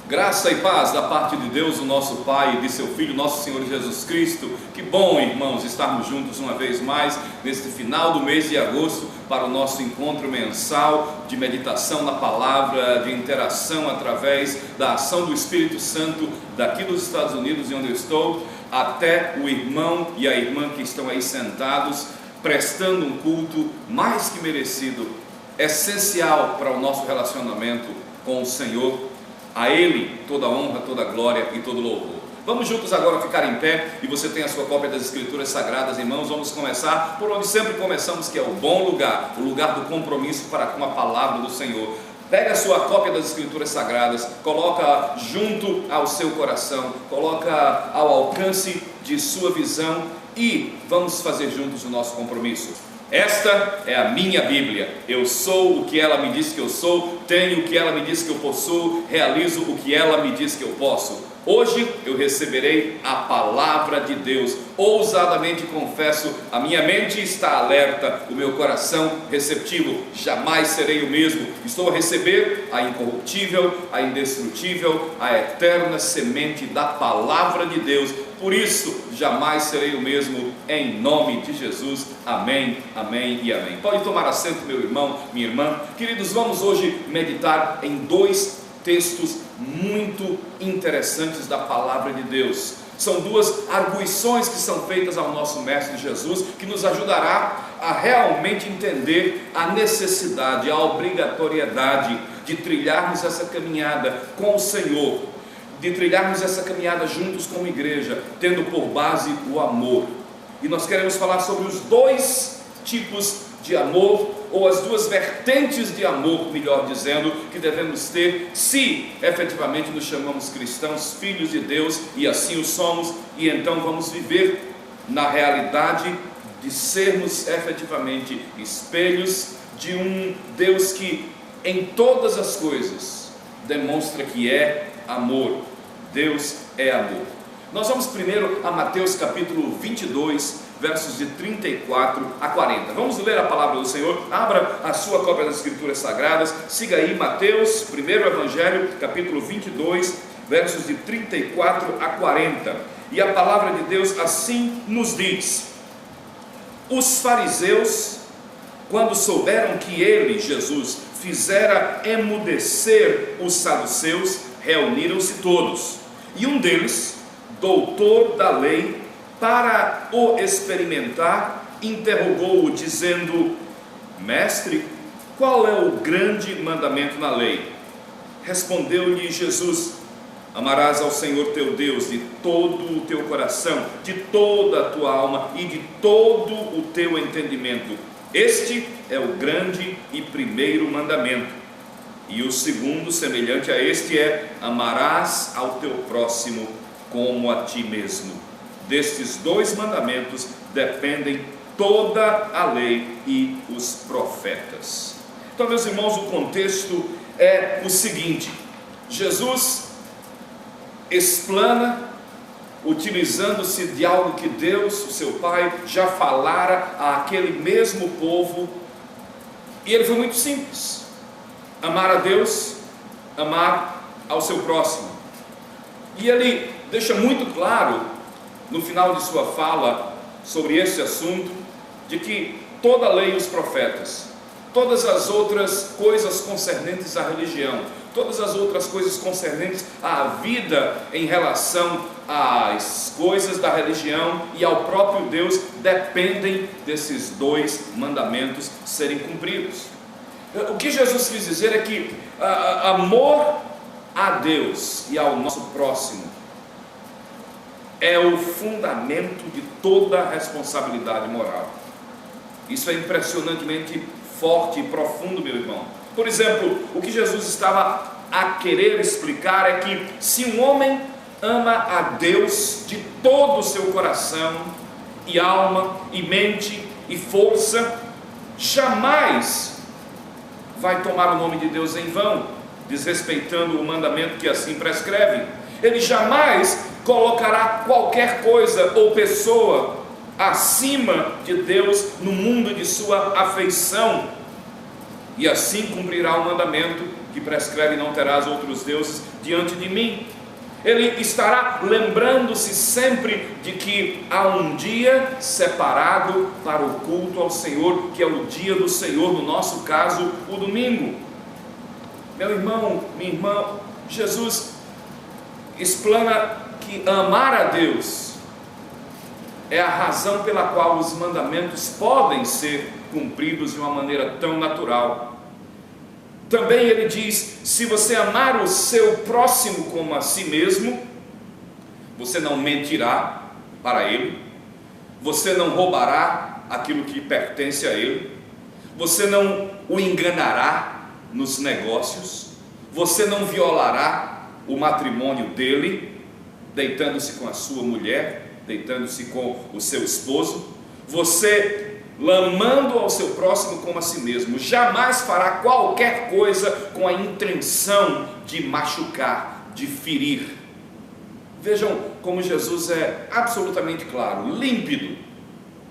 Graça e paz da parte de Deus, o nosso Pai, e de seu Filho, nosso Senhor Jesus Cristo. Que bom, irmãos, estarmos juntos uma vez mais neste final do mês de agosto para o nosso encontro mensal de meditação na palavra, de interação através da ação do Espírito Santo daqui dos Estados Unidos, de onde eu estou, até o irmão e a irmã que estão aí sentados, prestando um culto mais que merecido, essencial para o nosso relacionamento com o Senhor. A Ele toda honra, toda glória e todo louvor. Vamos juntos agora ficar em pé, e você tem a sua cópia das Escrituras Sagradas em mãos. Vamos começar por onde sempre começamos, que é o bom lugar, o lugar do compromisso para com a palavra do Senhor. Pega a sua cópia das Escrituras Sagradas, coloca junto ao seu coração, coloca ao alcance de sua visão, e vamos fazer juntos o nosso compromisso. Esta é a minha Bíblia. Eu sou o que ela me diz que eu sou, tenho o que ela me diz que eu possuo, realizo o que ela me diz que eu posso. Hoje eu receberei a palavra de Deus. Ousadamente confesso, a minha mente está alerta, o meu coração receptivo. Jamais serei o mesmo. Estou a receber a incorruptível, a indestrutível, a eterna semente da palavra de Deus. Por isso, jamais serei o mesmo, em nome de Jesus. Amém, amém e amém. Pode tomar assento, meu irmão, minha irmã. Queridos, vamos hoje meditar em dois textos muito interessantes da palavra de Deus. São duas arguições que são feitas ao nosso Mestre Jesus, que nos ajudará a realmente entender a necessidade, a obrigatoriedade de trilharmos essa caminhada com o Senhor, de trilharmos essa caminhada juntos como igreja, tendo por base o amor. E nós queremos falar sobre os dois tipos de amor, ou as duas vertentes de amor, melhor dizendo, que devemos ter se efetivamente nos chamamos cristãos, filhos de Deus, e assim o somos, e então vamos viver na realidade de sermos efetivamente espelhos de um Deus que em todas as coisas demonstra que é amor. Deus é amor. Nós vamos primeiro a Mateus capítulo 22, versos de 34 a 40. Vamos ler a palavra do Senhor. Abra a sua cópia das Escrituras Sagradas. Siga aí Mateus, primeiro Evangelho, capítulo 22, versos de 34 a 40. E a palavra de Deus assim nos diz: os fariseus, quando souberam que ele, Jesus, fizera emudecer os saduceus, reuniram-se todos. E um deles, doutor da lei, para o experimentar, interrogou-o, dizendo: mestre, qual é o grande mandamento na lei? Respondeu-lhe Jesus: amarás ao Senhor teu Deus de todo o teu coração, de toda a tua alma e de todo o teu entendimento. Este é o grande e primeiro mandamento. E o segundo, semelhante a este, é: amarás ao teu próximo como a ti mesmo. Destes dois mandamentos dependem toda a lei e os profetas. Então, meus irmãos, o contexto é o seguinte: Jesus explana, utilizando-se de algo que Deus, o seu Pai, já falara àquele mesmo povo, e ele foi muito simples: amar a Deus, amar ao seu próximo. E ele deixa muito claro no final de sua fala sobre esse assunto, de que toda a lei e os profetas, todas as outras coisas concernentes à religião, todas as outras coisas concernentes à vida em relação às coisas da religião e ao próprio Deus, dependem desses dois mandamentos serem cumpridos. O que Jesus quis dizer é que amor a Deus e ao nosso próximo é o fundamento de toda a responsabilidade moral. Isso é impressionantemente forte e profundo, meu irmão. Por exemplo, o que Jesus estava a querer explicar é que se um homem ama a Deus de todo o seu coração e alma e mente e força, jamais vai tomar o nome de Deus em vão, desrespeitando o mandamento que assim prescreve. Ele jamais colocará qualquer coisa ou pessoa acima de Deus no mundo de sua afeição, e assim cumprirá o mandamento que prescreve: não terás outros deuses diante de mim. Ele estará lembrando-se sempre de que há um dia separado para o culto ao Senhor, que é o dia do Senhor, no nosso caso, o domingo. Meu irmão, minha irmã, Jesus explana que amar a Deus é a razão pela qual os mandamentos podem ser cumpridos de uma maneira tão natural. Também ele diz: se você amar o seu próximo como a si mesmo, você não mentirá para ele, você não roubará aquilo que pertence a ele, você não o enganará nos negócios, você não violará o matrimônio dele, deitando-se com a sua mulher, deitando-se com o seu esposo. Você, amando ao seu próximo como a si mesmo, jamais fará qualquer coisa com a intenção de machucar, de ferir. Vejam como Jesus é absolutamente claro, límpido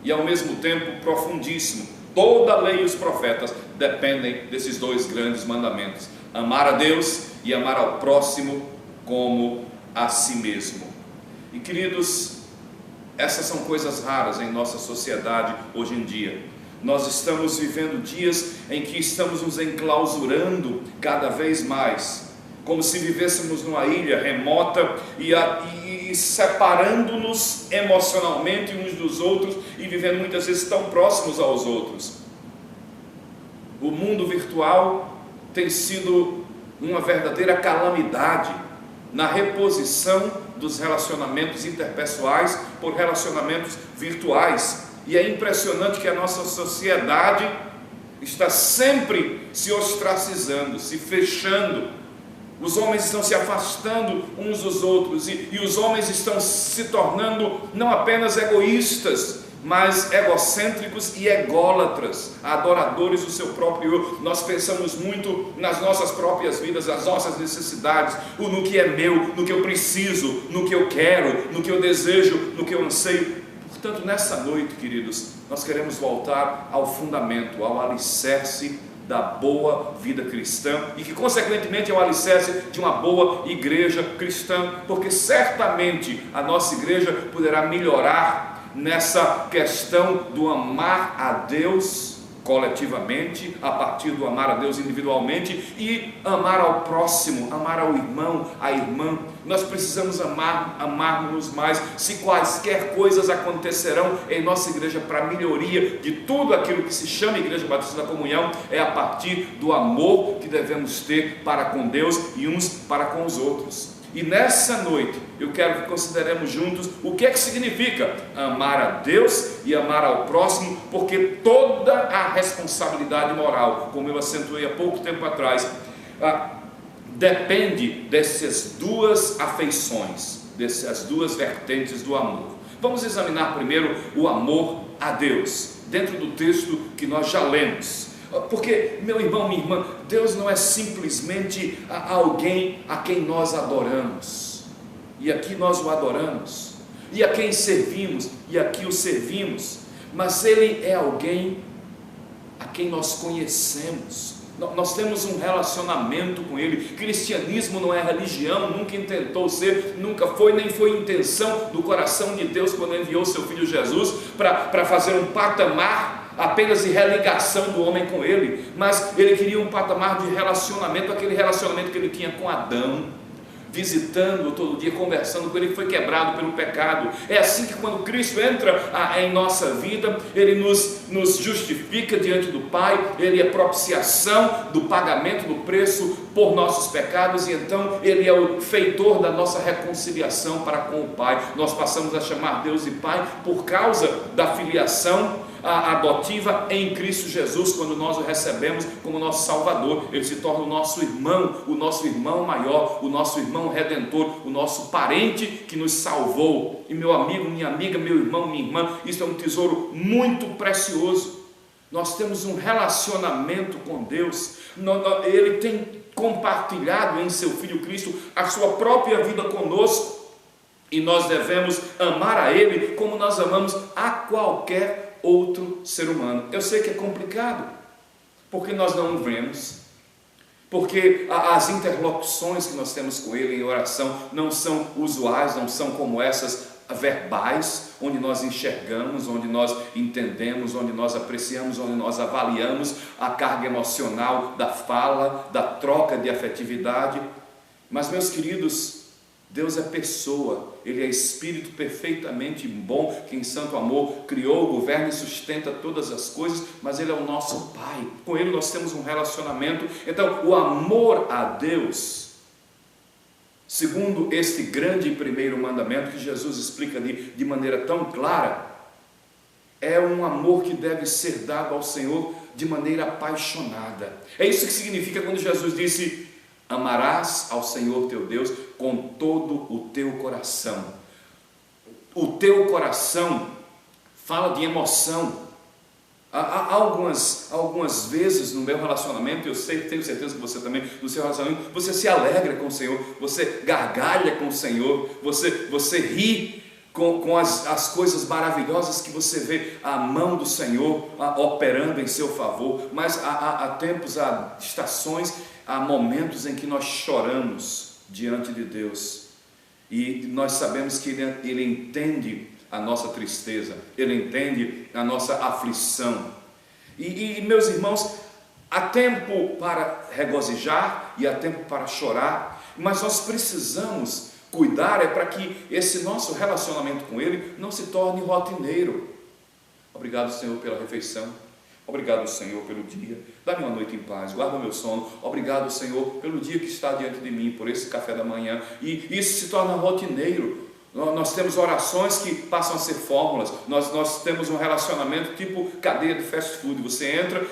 e ao mesmo tempo profundíssimo. Toda a lei e os profetas dependem desses dois grandes mandamentos: amar a Deus e amar ao próximo como a si mesmo. E queridos, essas são coisas raras em nossa sociedade hoje em dia. Nós estamos vivendo dias em que estamos nos enclausurando cada vez mais, como se vivêssemos numa ilha remota e separando-nos emocionalmente uns dos outros e vivendo muitas vezes tão próximos aos outros. O mundo virtual tem sido uma verdadeira calamidade na reposição dos relacionamentos interpessoais por relacionamentos virtuais. E é impressionante que a nossa sociedade está sempre se ostracizando, se fechando. Os homens estão se afastando uns dos outros e os homens estão se tornando não apenas egoístas, mas egocêntricos e ególatras, adoradores do seu próprio eu. Nós pensamos muito nas nossas próprias vidas, nas nossas necessidades, no que é meu, no que eu preciso, no que eu quero, no que eu desejo, no que eu anseio. Portanto, nessa noite, queridos, nós queremos voltar ao fundamento, ao alicerce da boa vida cristã, e que consequentemente é o alicerce de uma boa igreja cristã, porque certamente a nossa igreja poderá melhorar nessa questão do amar a Deus coletivamente, a partir do amar a Deus individualmente, e amar ao próximo, amar ao irmão, à irmã. Nós precisamos amarmos mais. Se quaisquer coisas acontecerão em nossa igreja para melhoria de tudo aquilo que se chama Igreja Batista da Comunhão, é a partir do amor que devemos ter para com Deus e uns para com os outros. E nessa noite eu quero que consideremos juntos o que é que significa amar a Deus e amar ao próximo, porque toda a responsabilidade moral, como eu acentuei há pouco tempo atrás, depende dessas duas afeições, dessas duas vertentes do amor. Vamos examinar primeiro o amor a Deus, dentro do texto que nós já lemos. Porque, meu irmão, minha irmã, Deus não é simplesmente alguém a quem nós adoramos, e aqui nós o adoramos, e a quem servimos, e aqui o servimos, mas Ele é alguém a quem nós conhecemos. Nós temos um relacionamento com Ele. Cristianismo não é religião, nunca intentou ser, nunca foi, nem foi intenção do coração de Deus quando enviou seu Filho Jesus para fazer um patamar apenas de religação do homem com Ele, mas Ele queria um patamar de relacionamento, aquele relacionamento que Ele tinha com Adão, visitando-o todo dia, conversando com ele, que foi quebrado pelo pecado. É assim que quando Cristo entra em nossa vida, Ele nos justifica diante do Pai, Ele é propiciação do pagamento do preço por nossos pecados, e então Ele é o feitor da nossa reconciliação para com o Pai. Nós passamos a chamar Deus de Pai por causa da filiação adotiva em Cristo Jesus. Quando nós o recebemos como nosso Salvador, Ele se torna o nosso irmão maior, o nosso irmão redentor, o nosso parente que nos salvou. E meu amigo, minha amiga, meu irmão, minha irmã, isso é um tesouro muito precioso. Nós temos um relacionamento com Deus. Ele tem compartilhado em seu Filho Cristo a sua própria vida conosco, e nós devemos amar a Ele como nós amamos a qualquer outro ser humano. Eu sei que é complicado, porque nós não o vemos, porque as interlocuções que nós temos com Ele em oração não são usuais, não são como essas verbais, onde nós enxergamos, onde nós entendemos, onde nós apreciamos, onde nós avaliamos a carga emocional da fala, da troca de afetividade. Mas, meus queridos, Deus é pessoa, Ele é Espírito perfeitamente bom, que em santo amor criou, governa e sustenta todas as coisas, mas Ele é o nosso Pai, com Ele nós temos um relacionamento. Então, o amor a Deus, segundo este grande e primeiro mandamento que Jesus explica de maneira tão clara, é um amor que deve ser dado ao Senhor de maneira apaixonada. É isso que significa quando Jesus disse: amarás ao Senhor teu Deus com todo o teu coração. O teu coração fala de emoção. Há algumas vezes no meu relacionamento, eu tenho certeza que você também, no seu relacionamento, você se alegra com o Senhor, você gargalha com o Senhor, você ri com as coisas maravilhosas que você vê a mão do Senhor operando em seu favor. Mas há tempos, há estações, há momentos em que nós choramos diante de Deus, e nós sabemos que Ele entende a nossa tristeza, Ele entende a nossa aflição. E meus irmãos, há tempo para regozijar e há tempo para chorar, mas nós precisamos cuidar para que esse nosso relacionamento com Ele não se torne rotineiro. Obrigado, Senhor, pela refeição. Obrigado, Senhor, pelo dia. Dá-me uma noite em paz, guarda o meu sono. Obrigado, Senhor, pelo dia que está diante de mim, por esse café da manhã. E isso se torna rotineiro. Nós temos orações que passam a ser fórmulas. Nós temos um relacionamento tipo cadeia de fast food. Você entra,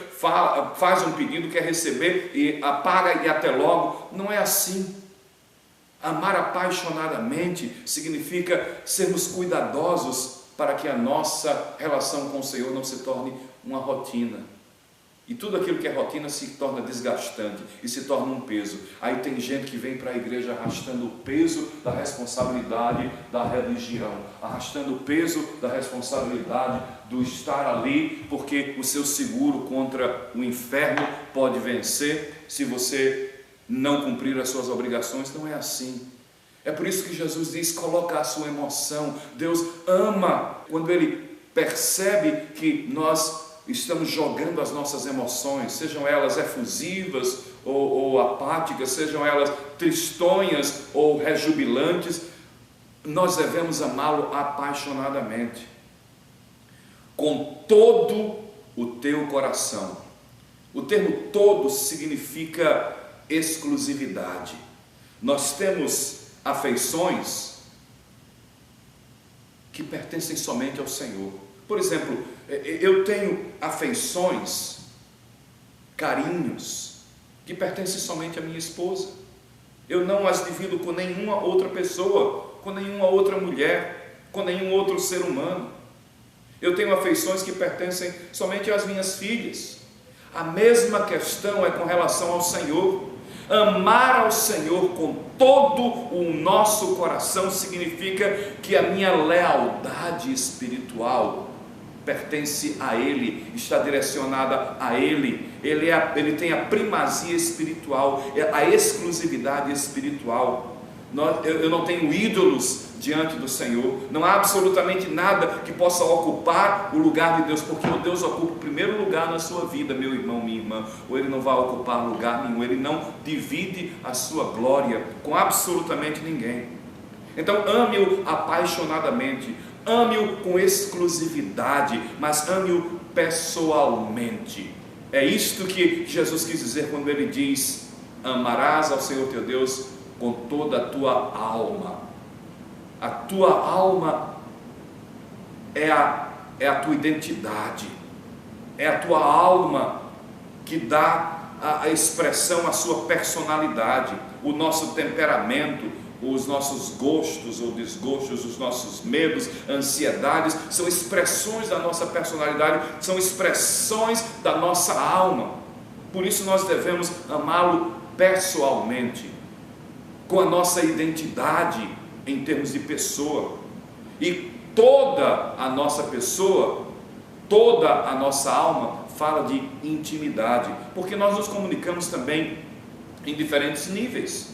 faz um pedido, quer receber e apaga e até logo. Não é assim. Amar apaixonadamente significa sermos cuidadosos para que a nossa relação com o Senhor não se torne uma rotina. E tudo aquilo que é rotina se torna desgastante e se torna um peso. Aí tem gente que vem para a igreja arrastando o peso da responsabilidade da religião, arrastando o peso da responsabilidade do estar ali, porque o seu seguro contra o inferno pode vencer se você não cumprir as suas obrigações. Não é assim. É por isso que Jesus diz: coloca a sua emoção. Deus ama quando Ele percebe que nós estamos jogando as nossas emoções, sejam elas efusivas ou apáticas, sejam elas tristonhas ou rejubilantes. Nós devemos amá-lo apaixonadamente, com todo o teu coração. O termo todo significa exclusividade. Nós temos afeições que pertencem somente ao Senhor. Por exemplo, eu tenho afeições, carinhos, que pertencem somente à minha esposa. Eu não as divido com nenhuma outra pessoa, com nenhuma outra mulher, com nenhum outro ser humano. Eu tenho afeições que pertencem somente às minhas filhas. A mesma questão é com relação ao Senhor. Amar ao Senhor com todo o nosso coração significa que a minha lealdade espiritual pertence a Ele, está direcionada a Ele. Ele tem a primazia espiritual, a exclusividade espiritual. Eu não tenho ídolos diante do Senhor. Não há absolutamente nada que possa ocupar o lugar de Deus, porque o Deus ocupa o primeiro lugar na sua vida, meu irmão, minha irmã, ou Ele não vai ocupar lugar nenhum. Ele não divide a sua glória com absolutamente ninguém. Então ame-o apaixonadamente, ame-o com exclusividade, mas ame-o pessoalmente. É isto que Jesus quis dizer quando Ele diz: amarás ao Senhor teu Deus com toda a tua alma. A tua alma é a tua identidade, é a tua alma que dá a expressão à sua personalidade, o nosso temperamento, os nossos gostos ou desgostos, os nossos medos, ansiedades, são expressões da nossa personalidade, são expressões da nossa alma. Por isso nós devemos amá-lo pessoalmente, com a nossa identidade em termos de pessoa. E toda a nossa pessoa, toda a nossa alma fala de intimidade, porque nós nos comunicamos também em diferentes níveis.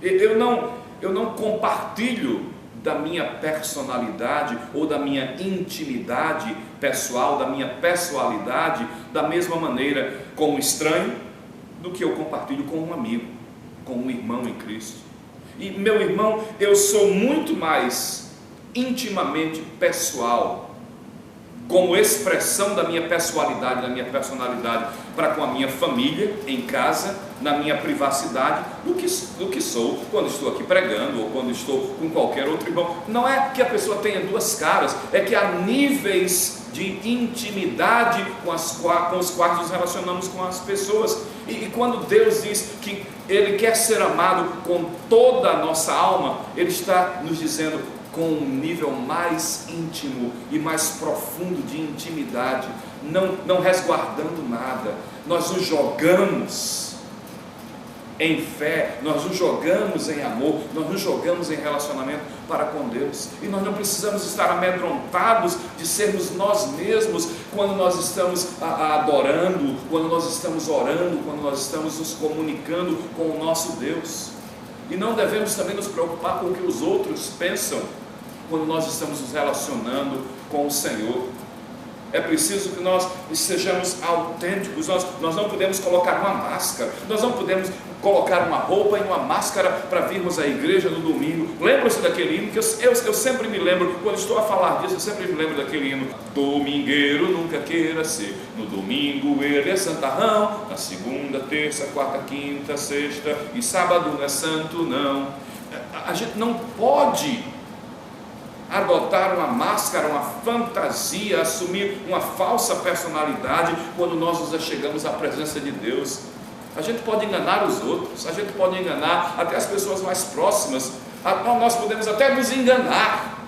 Eu não compartilho da minha personalidade ou da minha intimidade pessoal, da minha pessoalidade, da mesma maneira com um estranho do que eu compartilho com um amigo, com um irmão em Cristo. E meu irmão, eu sou muito mais intimamente pessoal, como expressão da minha pessoalidade, da minha personalidade, para com a minha família, em casa, na minha privacidade, do que sou quando estou aqui pregando, ou quando estou com qualquer outro irmão. Não é que a pessoa tenha duas caras, é que há níveis de intimidade com os quais nos relacionamos com as pessoas. E quando Deus diz que Ele quer ser amado com toda a nossa alma, Ele está nos dizendo com um nível mais íntimo e mais profundo de intimidade, não resguardando nada. Nós nos jogamos em fé, nós nos jogamos em amor, nós nos jogamos em relacionamento para com Deus, e nós não precisamos estar amedrontados de sermos nós mesmos quando nós estamos adorando, quando nós estamos orando, quando nós estamos nos comunicando com o nosso Deus. E não devemos também nos preocupar com o que os outros pensam quando nós estamos nos relacionando com o Senhor. É preciso que nós sejamos autênticos. Nós não podemos colocar uma máscara, nós não podemos colocar uma roupa e uma máscara para virmos à igreja no domingo. Lembra-se daquele hino que eu sempre me lembro, quando estou a falar disso, eu sempre me lembro daquele hino: domingueiro nunca queira ser, no domingo ele é santarrão, na segunda, terça, quarta, quinta, sexta e sábado não é santo não. A gente não pode adotar uma máscara, uma fantasia, assumir uma falsa personalidade quando nós nos achegamos à presença de Deus. A gente pode enganar os outros, a gente pode enganar até as pessoas mais próximas, nós podemos até nos enganar,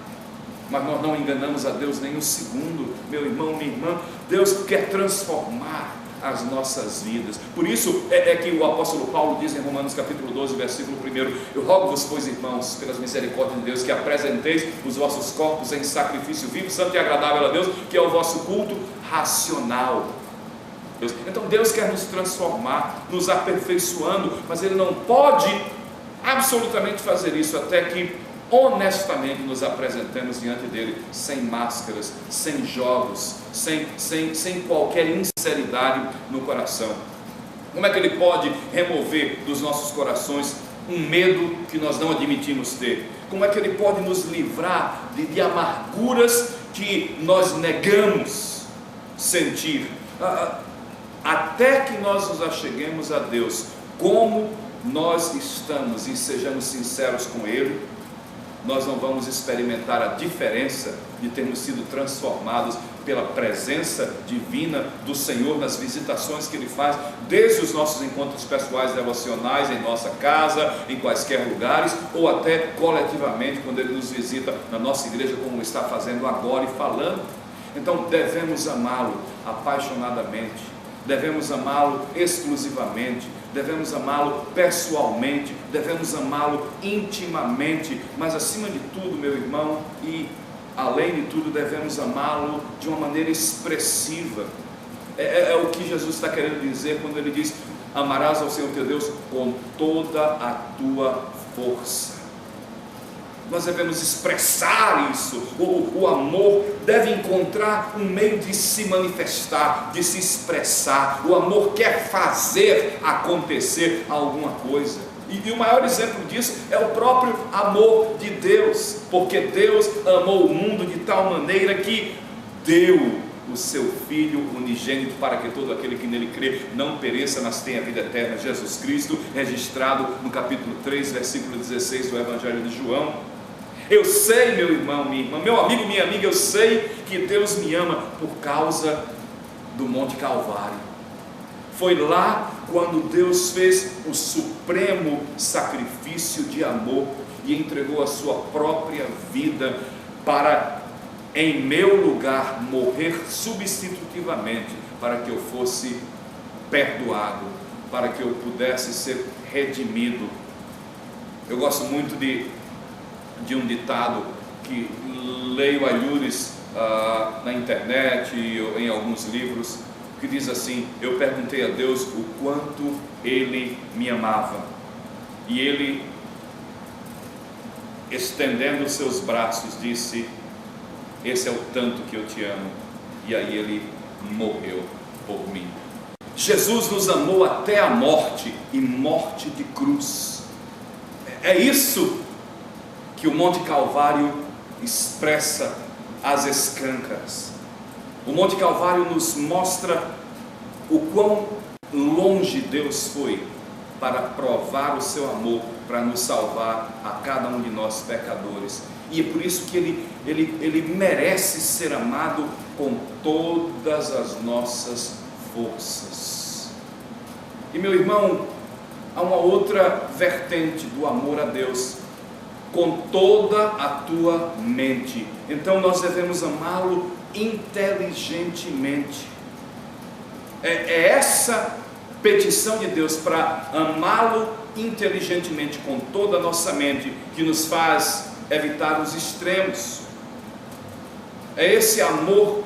mas nós não enganamos a Deus nem um segundo, meu irmão, minha irmã. Deus quer transformar as nossas vidas. Por isso é que o apóstolo Paulo diz em Romanos capítulo 12, versículo 1: eu rogo-vos, pois, irmãos, pelas misericórdias de Deus, que apresenteis os vossos corpos em sacrifício vivo, santo e agradável a Deus, que é o vosso culto racional. Então Deus quer nos transformar, nos aperfeiçoando, mas Ele não pode absolutamente fazer isso até que honestamente nos apresentemos diante dele, sem máscaras, sem jogos, sem qualquer insinceridade no coração. Como é que Ele pode remover dos nossos corações um medo que nós não admitimos ter? Como é que Ele pode nos livrar de amarguras que nós negamos sentir? Até que nós nos acheguemos a Deus como nós estamos e sejamos sinceros com Ele, nós não vamos experimentar a diferença de termos sido transformados pela presença divina do Senhor nas visitações que Ele faz, desde os nossos encontros pessoais devocionais em nossa casa, em quaisquer lugares, ou até coletivamente quando Ele nos visita na nossa igreja, como está fazendo agora e falando. Então devemos amá-lo apaixonadamente, devemos amá-lo exclusivamente, devemos amá-lo pessoalmente, devemos amá-lo intimamente, mas acima de tudo, meu irmão, e além de tudo, devemos amá-lo de uma maneira expressiva. É o que Jesus está querendo dizer quando Ele diz: amarás ao Senhor teu Deus com toda a tua força. Nós devemos expressar isso. O amor deve encontrar um meio de se manifestar, de se expressar. O amor quer fazer acontecer alguma coisa. E o maior exemplo disso é o próprio amor de Deus, porque Deus amou o mundo de tal maneira que deu o seu Filho unigênito, para que todo aquele que nele crê não pereça, mas tenha vida eterna. Jesus Cristo, registrado no capítulo 3, versículo 16 do Evangelho de João. Eu sei, meu irmão, minha irmã, meu amigo, minha amiga, eu sei que Deus me ama por causa do Monte Calvário. Foi lá quando Deus fez o supremo sacrifício de amor e entregou a sua própria vida para, em meu lugar, morrer substitutivamente, para que eu fosse perdoado, para que eu pudesse ser redimido. Eu gosto muito de um ditado que leio a Lures na internet e em alguns livros, que diz assim: eu perguntei a Deus o quanto Ele me amava, e Ele, estendendo os seus braços, disse: esse é o tanto que eu te amo. E aí Ele morreu por mim. Jesus nos amou até a morte, e morte de cruz. É isso que o Monte Calvário expressa às escâncaras. O Monte Calvário nos mostra o quão longe Deus foi para provar o seu amor, para nos salvar a cada um de nós pecadores. E é por isso que ele merece ser amado com todas as nossas forças. E meu irmão, há uma outra vertente do amor a Deus: com toda a tua mente. Então nós devemos amá-lo inteligentemente. É essa petição de Deus para amá-lo inteligentemente, com toda a nossa mente, que nos faz evitar os extremos. É esse amor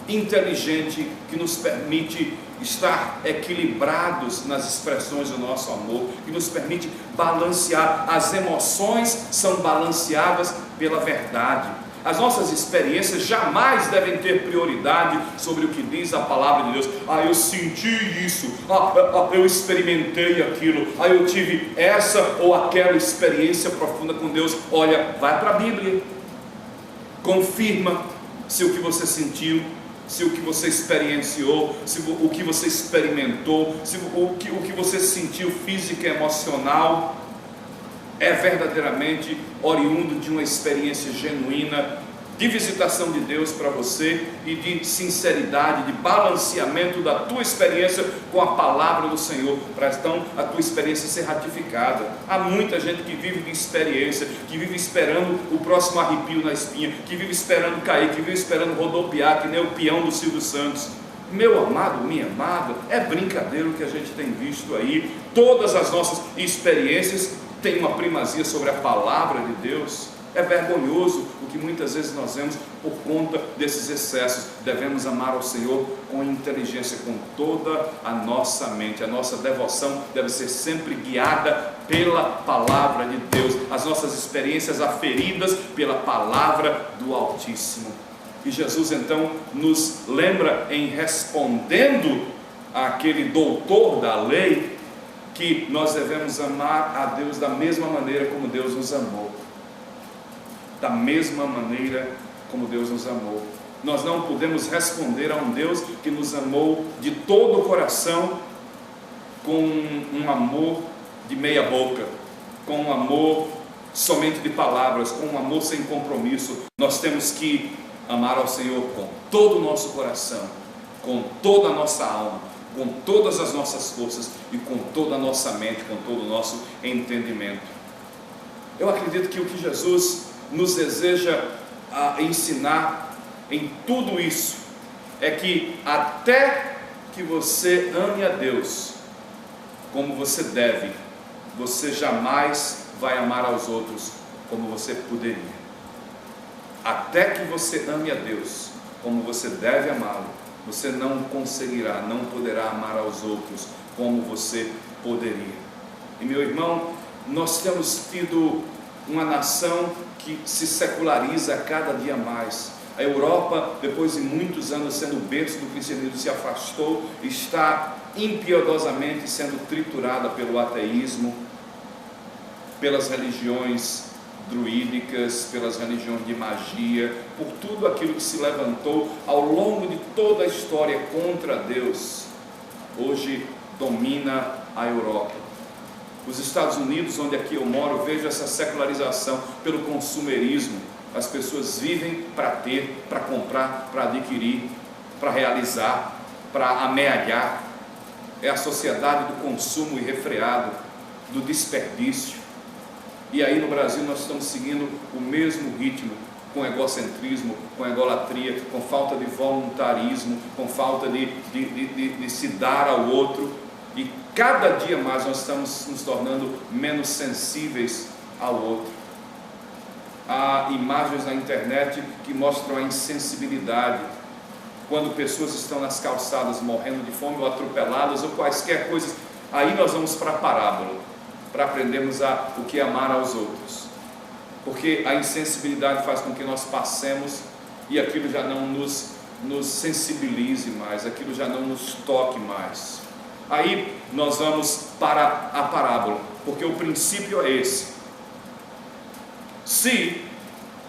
inteligente que nos permite estar equilibrados nas expressões do nosso amor, que nos permite balancear. As emoções são balanceadas pela verdade. As nossas experiências jamais devem ter prioridade sobre o que diz a palavra de Deus. Eu senti isso, eu experimentei aquilo, eu tive essa ou aquela experiência profunda com Deus. Olha, vai para a Bíblia, confirma se o que você sentiu, se o que você experienciou, se o que você experimentou, se o que você sentiu física e emocional é verdadeiramente oriundo de uma experiência genuína de visitação de Deus para você e de sinceridade, de balanceamento da tua experiência com a palavra do Senhor, para então a tua experiência ser ratificada. Há muita gente que vive de experiência, que vive esperando o próximo arrepio na espinha, que vive esperando cair, que vive esperando rodopiar, que nem o peão do Silvio Santos. Meu amado, minha amada, é brincadeira o que a gente tem visto aí. Todas as nossas experiências têm uma primazia sobre a palavra de Deus. É vergonhoso o que muitas vezes nós vemos por conta desses excessos. Devemos amar ao Senhor com inteligência, com toda a nossa mente. A nossa devoção deve ser sempre guiada pela palavra de Deus, as nossas experiências aferidas pela palavra do Altíssimo. E Jesus então nos lembra, em respondendo àquele doutor da lei, que nós devemos amar a Deus da mesma maneira como Deus nos amou. Da mesma maneira como Deus nos amou. Nós não podemos responder a um Deus que nos amou de todo o coração com um amor de meia boca, com um amor somente de palavras, com um amor sem compromisso. Nós temos que amar ao Senhor com todo o nosso coração, com toda a nossa alma, com todas as nossas forças e com toda a nossa mente, com todo o nosso entendimento. Eu acredito que o que Jesus nos deseja ensinar em tudo isso é que até que você ame a Deus como você deve, você jamais vai amar aos outros como você poderia. Até que você ame a Deus como você deve amá-lo, você não conseguirá, não poderá amar aos outros como você poderia. E meu irmão, nós temos tido uma nação que se seculariza a cada dia mais. A Europa, depois de muitos anos sendo berço do cristianismo, se afastou, está impiedosamente sendo triturada pelo ateísmo, pelas religiões druídicas, pelas religiões de magia, por tudo aquilo que se levantou ao longo de toda a história contra Deus. Hoje domina a Europa. Os Estados Unidos, onde aqui eu moro, vejo essa secularização pelo consumerismo. As pessoas vivem para ter, para comprar, para adquirir, para realizar, para amealhar. É a sociedade do consumo irrefreado, do desperdício. E aí no Brasil nós estamos seguindo o mesmo ritmo, com egocentrismo, com egolatria, com falta de voluntarismo, com falta de se dar ao outro. E cada dia mais nós estamos nos tornando menos sensíveis ao outro. Há imagens na internet que mostram a insensibilidade quando pessoas estão nas calçadas morrendo de fome ou atropeladas ou quaisquer coisas, aí nós vamos para a parábola, para aprendermos o que é amar aos outros, porque a insensibilidade faz com que nós passemos e aquilo já não nos sensibilize mais, aquilo já não nos toque mais. Aí nós vamos para a parábola, porque o princípio é esse. Se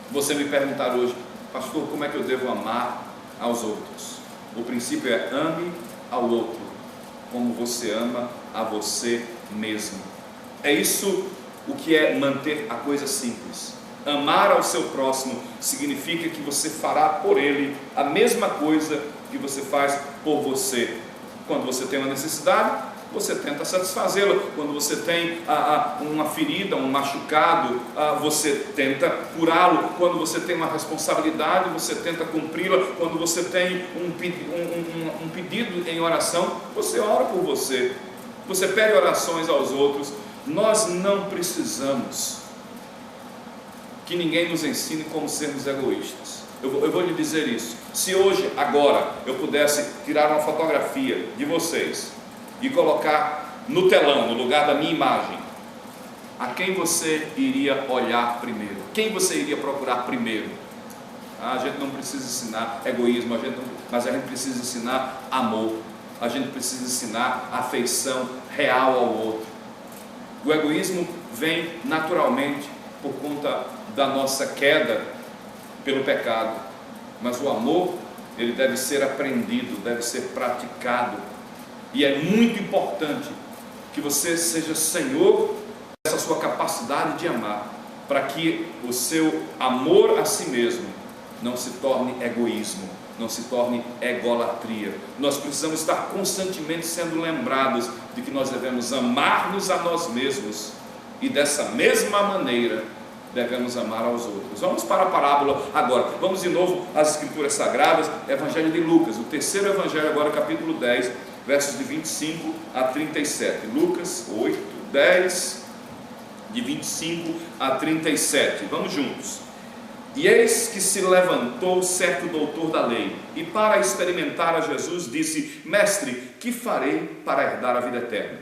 você me perguntar hoje, pastor, como é que eu devo amar aos outros? O princípio é: ame ao outro como você ama a você mesmo. É isso o que é manter a coisa simples. Amar ao seu próximo significa que você fará por ele a mesma coisa que você faz por você. Quando você tem uma necessidade, você tenta satisfazê-la. Quando você tem uma ferida, um machucado, você tenta curá-lo. Quando você tem uma responsabilidade, você tenta cumpri-la. Quando você tem um pedido em oração, você ora por você. Você pede orações aos outros. Nós não precisamos que ninguém nos ensine como sermos egoístas. Eu vou lhe dizer isso. Se hoje, agora, eu pudesse tirar uma fotografia de vocês e colocar no telão, no lugar da minha imagem, a quem você iria olhar primeiro? Quem você iria procurar primeiro? A gente não precisa ensinar egoísmo, mas a gente precisa ensinar amor. A gente precisa ensinar afeição real ao outro. O egoísmo vem naturalmente por conta da nossa queda pelo pecado, mas o amor, ele deve ser aprendido, deve ser praticado, e é muito importante que você seja senhor dessa sua capacidade de amar, para que o seu amor a si mesmo não se torne egoísmo, não se torne egolatria. Nós precisamos estar constantemente sendo lembrados de que nós devemos amar-nos a nós mesmos, e dessa mesma maneira devemos amar aos outros. Vamos para a parábola agora. Vamos de novo às Escrituras Sagradas, Evangelho de Lucas, o terceiro Evangelho agora, capítulo 10, versos de 25 a 37. Lucas 8, 10, de 25 a 37. Vamos juntos. E eis que se levantou certo doutor da lei, e para experimentar a Jesus, disse: Mestre, que farei para herdar a vida eterna?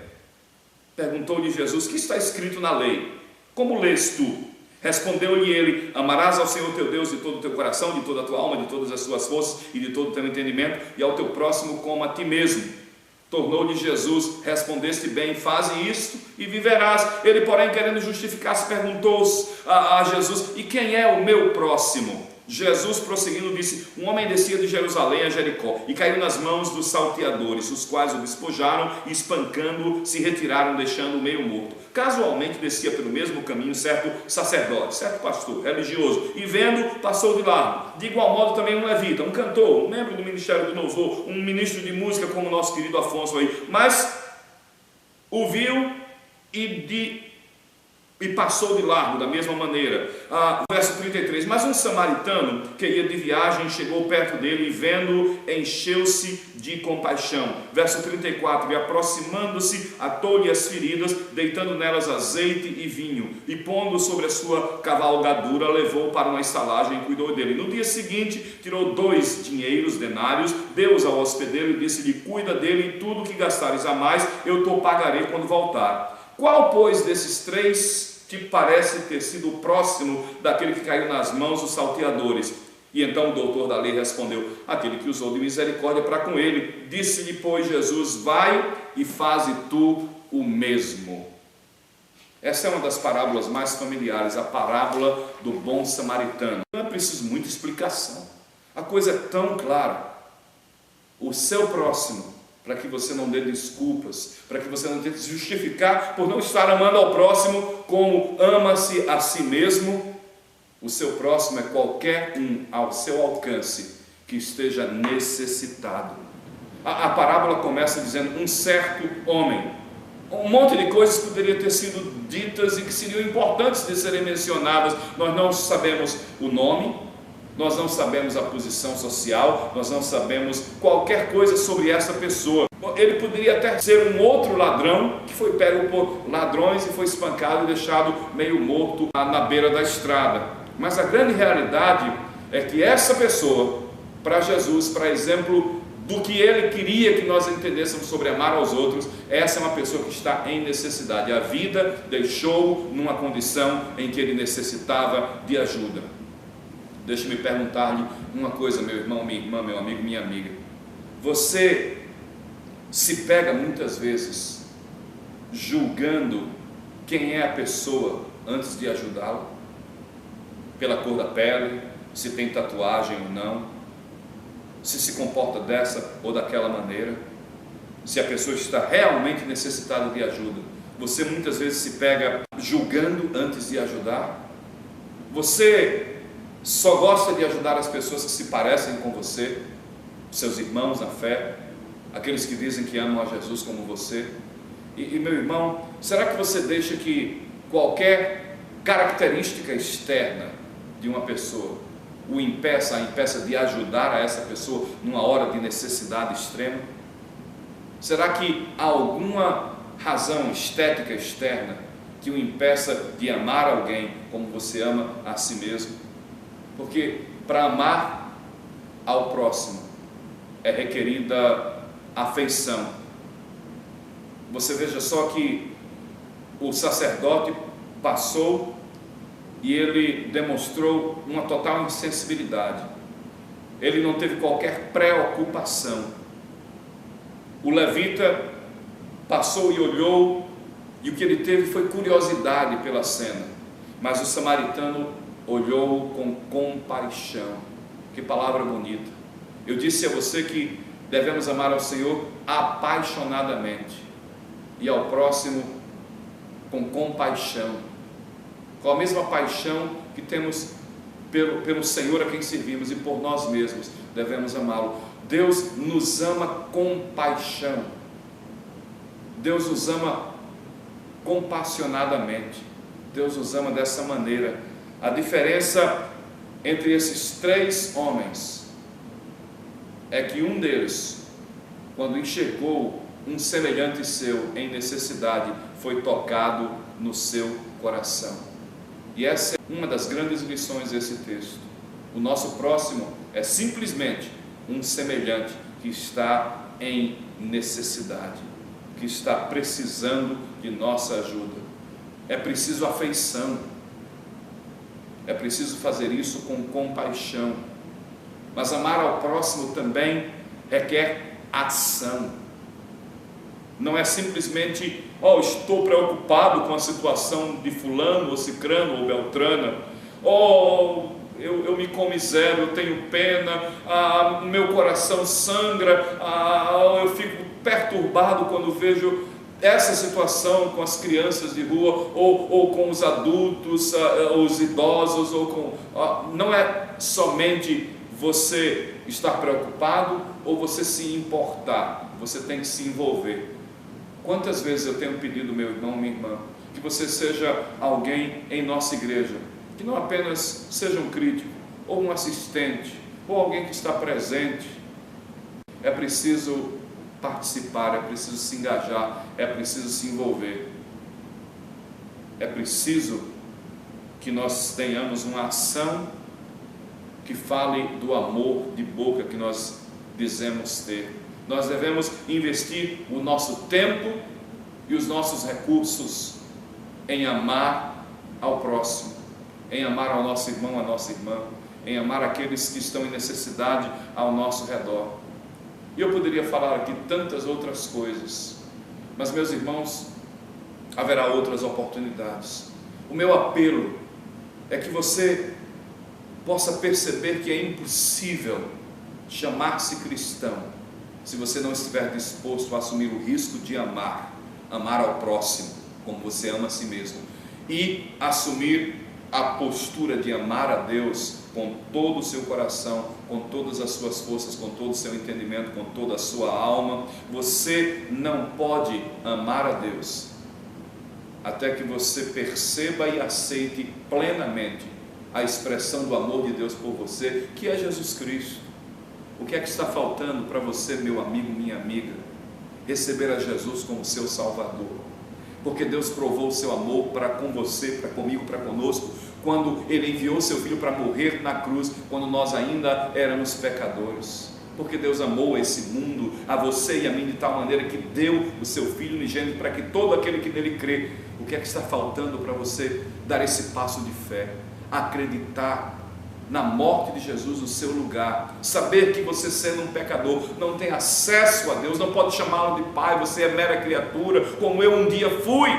Perguntou-lhe Jesus: que está escrito na lei? Como lês tu? Respondeu-lhe ele: amarás ao Senhor teu Deus de todo o teu coração, de toda a tua alma, de todas as tuas forças e de todo o teu entendimento, e ao teu próximo como a ti mesmo. Tornou-lhe Jesus: respondeste bem, faze isto e viverás. Ele, porém, querendo justificar-se, perguntou a Jesus: e quem é o meu próximo? Jesus, prosseguindo, disse: um homem descia de Jerusalém a Jericó e caiu nas mãos dos salteadores, os quais o despojaram e, espancando-o, se retiraram, deixando-o meio morto. Casualmente descia pelo mesmo caminho certo sacerdote, certo pastor religioso, e vendo, passou de largo. De igual modo também um levita, um cantor, um membro do ministério do louvor, um ministro de música como o nosso querido Afonso aí, mas o viu e passou de largo da mesma maneira. Verso 33, mas um samaritano que ia de viagem chegou perto dele e vendo-o encheu-se de compaixão. Verso 34, e aproximando-se atou-lhe as feridas, deitando nelas azeite e vinho, e pondo sobre a sua cavalgadura, levou para uma estalagem e cuidou dele. No dia seguinte tirou 2 denários, deu-os ao hospedeiro e disse-lhe: cuida dele, e tudo que gastares a mais eu te pagarei quando voltar. Qual, pois, desses 3 te parece ter sido o próximo daquele que caiu nas mãos dos salteadores? E então o doutor da lei respondeu: aquele que usou de misericórdia para com ele. Disse-lhe, pois, Jesus: vai e faze tu o mesmo. Essa é uma das parábolas mais familiares, a parábola do bom samaritano. Não é preciso muita explicação, a coisa é tão clara. O seu próximo, para que você não dê desculpas, para que você não tente se justificar por não estar amando ao próximo como ama-se a si mesmo. O seu próximo é qualquer um ao seu alcance que esteja necessitado. A parábola começa dizendo: um certo homem. Um monte de coisas poderiam ter sido ditas e que seriam importantes de serem mencionadas. Nós não sabemos o nome, nós não sabemos a posição social, nós não sabemos qualquer coisa sobre essa pessoa. Ele poderia até ser um outro ladrão que foi pego por ladrões e foi espancado e deixado meio morto na beira da estrada. Mas a grande realidade é que essa pessoa para Jesus, para exemplo do que Ele queria que nós entendêssemos sobre amar aos outros. Essa é uma pessoa que está em necessidade. A vida deixou numa condição em que ele necessitava de ajuda. Deixe-me perguntar-lhe uma coisa, meu irmão, minha irmã, meu amigo, minha amiga. Você se pega muitas vezes julgando quem é a pessoa antes de ajudá-la? Pela cor da pele, se tem tatuagem ou não, se se comporta dessa ou daquela maneira, se a pessoa está realmente necessitada de ajuda. Você muitas vezes se pega julgando antes de ajudar. Você só gosta de ajudar as pessoas que se parecem com você, seus irmãos na fé, aqueles que dizem que amam a Jesus como você. E meu irmão, será que você deixa que qualquer característica externa de uma pessoa a impeça de ajudar a essa pessoa numa hora de necessidade extrema? Será que há alguma razão estética externa que o impeça de amar alguém como você ama a si mesmo? Porque para amar ao próximo é requerida afeição. Você veja só que o sacerdote passou e ele demonstrou uma total insensibilidade. Ele não teve qualquer preocupação. O levita passou e olhou, e o que ele teve foi curiosidade pela cena. Mas o samaritano olhou com compaixão. Que palavra bonita. Eu disse a você que devemos amar ao Senhor apaixonadamente e ao próximo com compaixão, com a mesma paixão que temos pelo Senhor a quem servimos e por nós mesmos, devemos amá-lo. Deus nos ama com paixão, Deus nos ama compassionadamente, Deus nos ama dessa maneira. A diferença entre esses três homens é que um deles, quando enxergou um semelhante seu em necessidade, foi tocado no seu coração. E essa é uma das grandes lições desse texto. O nosso próximo é simplesmente um semelhante que está em necessidade, que está precisando de nossa ajuda. É preciso afeição, é preciso fazer isso com compaixão. Mas amar ao próximo também requer ação. Não é simplesmente, estou preocupado com a situação de fulano, ou cicrano, ou beltrana. Eu me comisero, eu tenho pena, o meu coração sangra, eu fico perturbado quando vejo essa situação com as crianças de rua, ou com os adultos, os idosos, não é somente você estar preocupado ou você se importar, você tem que se envolver. Quantas vezes eu tenho pedido, meu irmão, minha irmã, que você seja alguém em nossa igreja, que não apenas seja um crítico, ou um assistente, ou alguém que está presente. É preciso participar, é preciso se engajar, é preciso se envolver. É preciso que nós tenhamos uma ação que fale do amor de boca que nós dizemos ter. Nós devemos investir o nosso tempo e os nossos recursos em amar ao próximo, em amar ao nosso irmão, à nossa irmã, em amar aqueles que estão em necessidade ao nosso redor. E eu poderia falar aqui tantas outras coisas, mas, meus irmãos, haverá outras oportunidades. O meu apelo é que você possa perceber que é impossível chamar-se cristão se você não estiver disposto a assumir o risco de amar ao próximo como você ama a si mesmo, e assumir a postura de amar a Deus com todo o seu coração, com todas as suas forças, com todo o seu entendimento, com toda a sua alma. Você não pode amar a Deus até que você perceba e aceite plenamente a expressão do amor de Deus por você, que é Jesus Cristo. O que é que está faltando para você, meu amigo, minha amiga? Receber a Jesus como seu Salvador, Porque Deus provou o seu amor para com você, para comigo, para conosco, quando Ele enviou seu Filho para morrer na cruz, quando nós ainda éramos pecadores. Porque Deus amou esse mundo, a você e a mim, de tal maneira que deu o seu Filho unigênito para que todo aquele que nele crê. O que é que está faltando para você dar esse passo de fé? Acreditar na morte de Jesus no seu lugar, saber que você, sendo um pecador, não tem acesso a Deus, não pode chamá-lo de Pai, você é mera criatura, como eu um dia fui,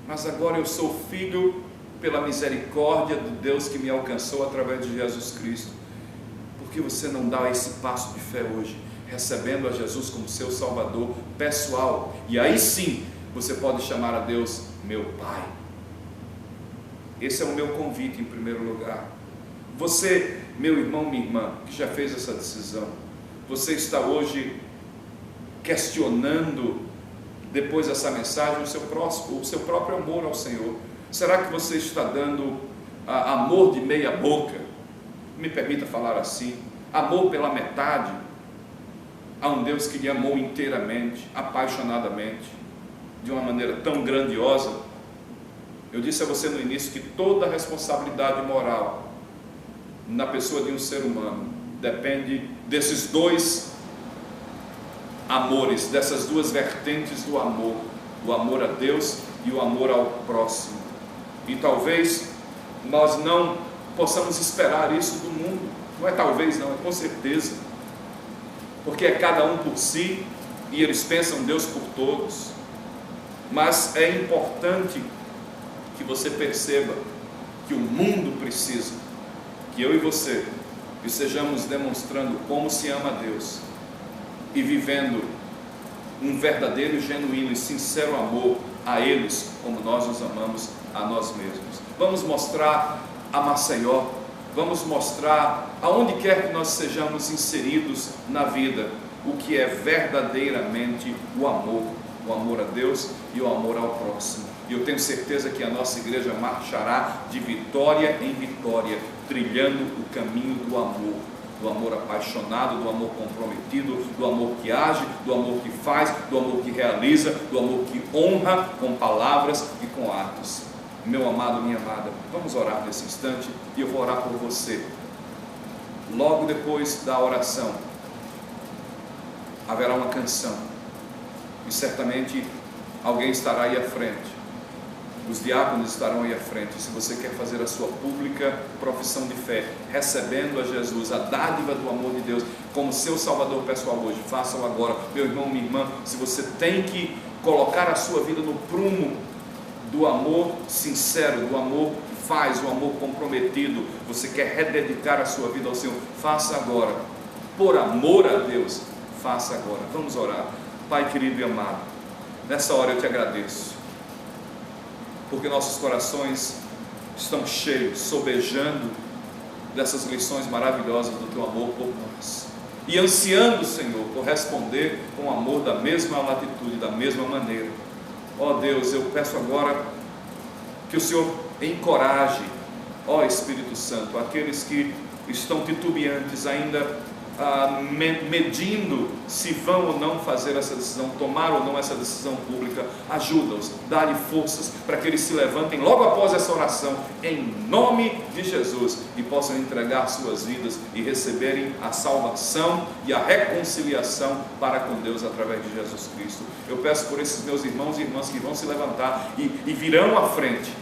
mas agora eu sou filho pela misericórdia de Deus que me alcançou através de Jesus Cristo. Por que você não dá esse passo de fé hoje, recebendo a Jesus como seu Salvador pessoal? E aí sim, você pode chamar a Deus meu Pai. Esse é o meu convite em primeiro lugar. Você, meu irmão, minha irmã, que já fez essa decisão, você está hoje questionando, depois dessa mensagem, o seu próprio amor ao Senhor. Será que você está dando amor de meia boca? Me permita falar assim, amor pela metade, a um Deus que lhe amou inteiramente, apaixonadamente, de uma maneira tão grandiosa? Eu disse a você no início que toda a responsabilidade moral na pessoa de um ser humano depende desses dois amores, dessas duas vertentes do amor, o amor a Deus e o amor ao próximo. E talvez nós não possamos esperar isso do mundo. Não é talvez não, é com certeza, porque é cada um por si e eles pensam Deus por todos. Mas é importante que você perceba que o mundo precisa que eu e você estejamos demonstrando como se ama a Deus e vivendo um verdadeiro, genuíno e sincero amor a eles, como nós nos amamos a nós mesmos. Vamos mostrar a Maceió, vamos mostrar aonde quer que nós sejamos inseridos na vida, o que é verdadeiramente o amor a Deus e o amor ao próximo. E eu tenho certeza que a nossa igreja marchará de vitória em vitória, trilhando o caminho do amor apaixonado, do amor comprometido, do amor que age, do amor que faz, do amor que realiza, do amor que honra com palavras e com atos. Meu amado, minha amada, vamos orar nesse instante e eu vou orar por você. Logo depois da oração, haverá uma canção e certamente alguém estará aí à frente. Os diáconos estarão aí à frente. Se você quer fazer a sua pública profissão de fé, recebendo a Jesus, a dádiva do amor de Deus, como seu Salvador pessoal hoje, faça-o agora. Meu irmão, minha irmã, se você tem que colocar a sua vida no prumo do amor sincero, do amor que faz, o amor comprometido, você quer rededicar a sua vida ao Senhor, faça agora. Por amor a Deus, faça agora. Vamos orar. Pai querido e amado, nessa hora eu te agradeço, porque nossos corações estão cheios, sobejando dessas lições maravilhosas do teu amor por nós, e ansiando, Senhor, corresponder com amor da mesma latitude, da mesma maneira. Ó Deus, eu peço agora que o Senhor encoraje, ó Espírito Santo, aqueles que estão titubeantes, ainda medindo se vão ou não fazer essa decisão, tomar ou não essa decisão pública. Ajuda-os, dá-lhe forças para que eles se levantem logo após essa oração, em nome de Jesus, e possam entregar suas vidas e receberem a salvação e a reconciliação para com Deus através de Jesus Cristo. Eu peço por esses meus irmãos e irmãs que vão se levantar e virão à frente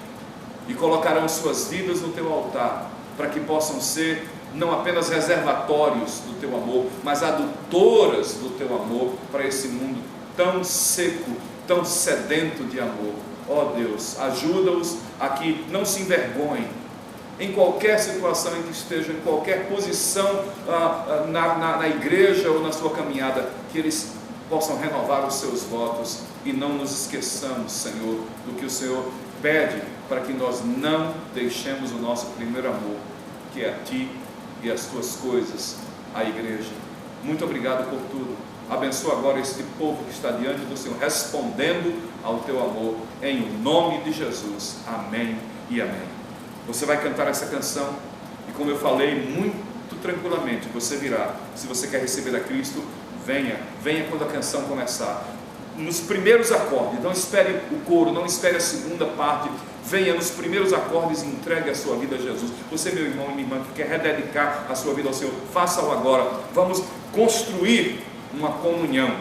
e colocarão suas vidas no teu altar, para que possam ser não apenas reservatórios do teu amor, mas adutoras do teu amor para esse mundo tão seco, tão sedento de amor. Ó Deus, ajuda-os a que não se envergonhem em qualquer situação em que estejam, em qualquer posição na igreja ou na sua caminhada, que eles possam renovar os seus votos e não nos esqueçamos, Senhor, do que o Senhor pede para que nós não deixemos o nosso primeiro amor, que é a Ti e as Tuas coisas, a igreja. Muito obrigado por tudo. Abençoa agora este povo que está diante do Senhor, respondendo ao Teu amor, em nome de Jesus. Amém e amém. Você vai cantar essa canção e, como eu falei, muito tranquilamente você virá. Se você quer receber a Cristo, venha quando a canção começar. nos primeiros acordes. Não espere o coro, não espere a segunda parte. Venha nos primeiros acordes e entregue a sua vida a Jesus. Você, meu irmão e minha irmã, que quer rededicar a sua vida ao Senhor, faça-o agora. Vamos construir uma comunhão,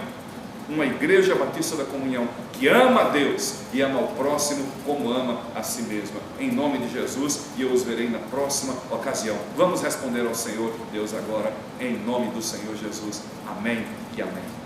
uma igreja batista da comunhão, que ama a Deus e ama ao próximo como ama a si mesma. Em nome de Jesus, e eu os verei na próxima ocasião. Vamos responder ao Senhor Deus agora, em nome do Senhor Jesus. Amém e amém.